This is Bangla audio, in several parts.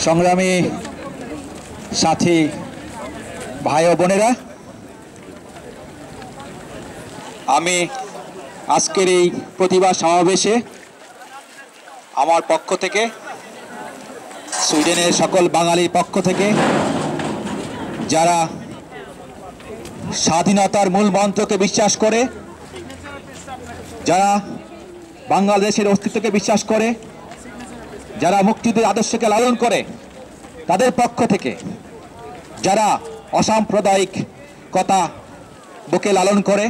সংগ্রামী সাথী ভাই ও বোনেরা, আমি আজকের এই প্রতিবাদ সমাবেশে আমার পক্ষ থেকে, সুইডেনের সকল বাঙালির পক্ষ থেকে, যারা স্বাধীনতার মূল মন্ত্রকে বিশ্বাস করে, যারা বাংলাদেশের অস্তিত্বকে বিশ্বাস করে, যারা মুক্তিযুদ্ধের আদর্শকে লালন করে, তাদের পক্ষ থেকে, যারা অসাম্প্রদায়িক কথা বুকে লালন করে,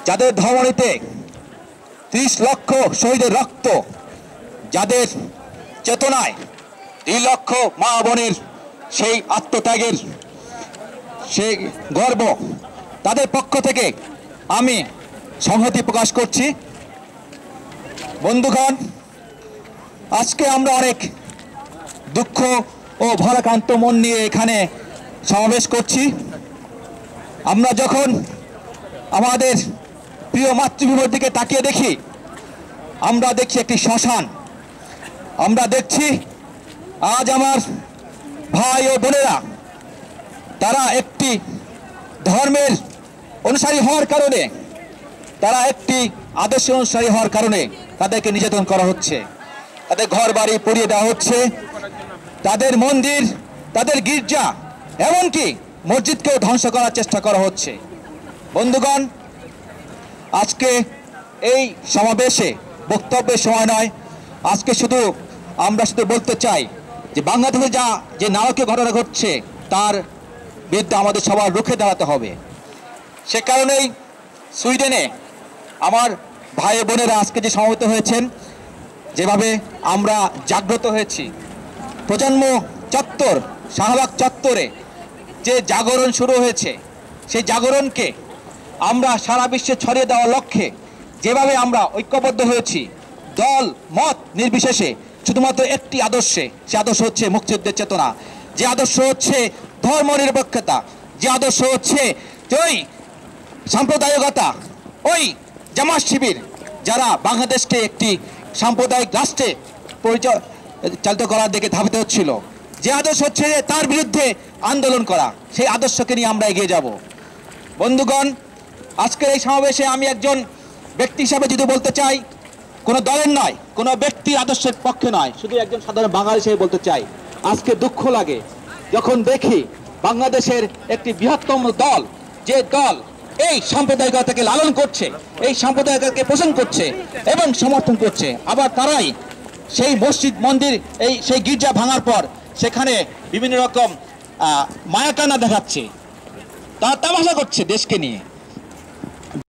যাদের ধমনীতে 30 লক্ষ শহীদের রক্ত, যাদের চেতনায় 2 লক্ষ মা বোনের সেই আত্মত্যাগের সেই গর্ব, তাদের পক্ষ থেকে আমি সংহতি প্রকাশ করছি। বন্ধুগণ, আজকে আমরা অনেক দুঃখ ও ভারাক্রান্ত মন নিয়ে এখানে সমাবেশ করছি। আমরা যখন আমাদের প্রিয় মাতৃভূমির দিকে তাকিয়ে দেখি, আমরা দেখছি একটি শ্মশান। আমরা দেখছি আজ আমার ভাই ও বোনেরা, তারা একটি ধর্মের অনুসারী হওয়ার কারণে, তারা একটি আদর্শ অনুসারী হওয়ার কারণে তাদেরকে নির্যাতন করা হচ্ছে, তাদের ঘর বাড়ি পুড়িয়ে দেওয়া হচ্ছে, তাদের মন্দির, তাদের গির্জা, এমনকি মসজিদকেও ধ্বংস করার চেষ্টা করা হচ্ছে। বন্ধুগণ, আজকে এই সমাবেশে বক্তব্যের সময় নয়। আজকে আমরা শুধু বলতে চাই যে বাংলাদেশে যে নারকীয় ঘটনা ঘটছে, তার বিরুদ্ধে আমাদের সবার রুখে দাঁড়াতে হবে। সে কারণেই সুইডেনে আমার ভাই বোনেরা আজকে যে সমবেত হয়েছেন, যেভাবে আমরা জাগ্রত হয়েছি, প্রজন্ম চত্বর, শাহবাগ চত্বরে যে জাগরণ শুরু হয়েছে, সেই জাগরণকে আমরা সারা বিশ্বে ছড়িয়ে দেওয়ার লক্ষ্যে যেভাবে আমরা ঐক্যবদ্ধ হয়েছি, দল মত নির্বিশেষে, শুধুমাত্র একটি আদর্শে, সে আদর্শ হচ্ছে মুক্তিযুদ্ধের চেতনা, যে আদর্শ হচ্ছে ধর্ম নিরপেক্ষতা, যে আদর্শ হচ্ছে ওই সাম্প্রদায়িকতা, ওই জামাত শিবির যারা বাংলাদেশকে একটি সাম্প্রদায়িক রাষ্ট্রে পরিচালিত করার দিকে ধাবিত হচ্ছিল, যে আদর্শ হচ্ছে তার বিরুদ্ধে আন্দোলন করা, সেই আদর্শকে নিয়ে আমরা এগিয়ে যাব। বন্ধুগণ, আজকের এই সমাবেশে আমি একজন ব্যক্তি হিসাবে যদি বলতে চাই, কোনো দলের নয়, কোনো ব্যক্তির আদর্শের পক্ষে নয়, শুধু একজন সাধারণ বাঙালি হিসেবে বলতে চাই, আজকে দুঃখ লাগে যখন দেখি বাংলাদেশের একটি বৃহত্তম দল, যে দল এই সাম্প্রদায়িকতাকে লালন করছে, এই সাম্প্রদায়িকতাকে পোষণ করছে এবং সমর্থন করছে, আবার তারাই সেই মসজিদ মন্দির, সেই গির্জা ভাঙার পর সেখানে বিভিন্ন রকম মায়াকানা দেখাচ্ছে, তারা তামাশা করছে দেশকে নিয়ে।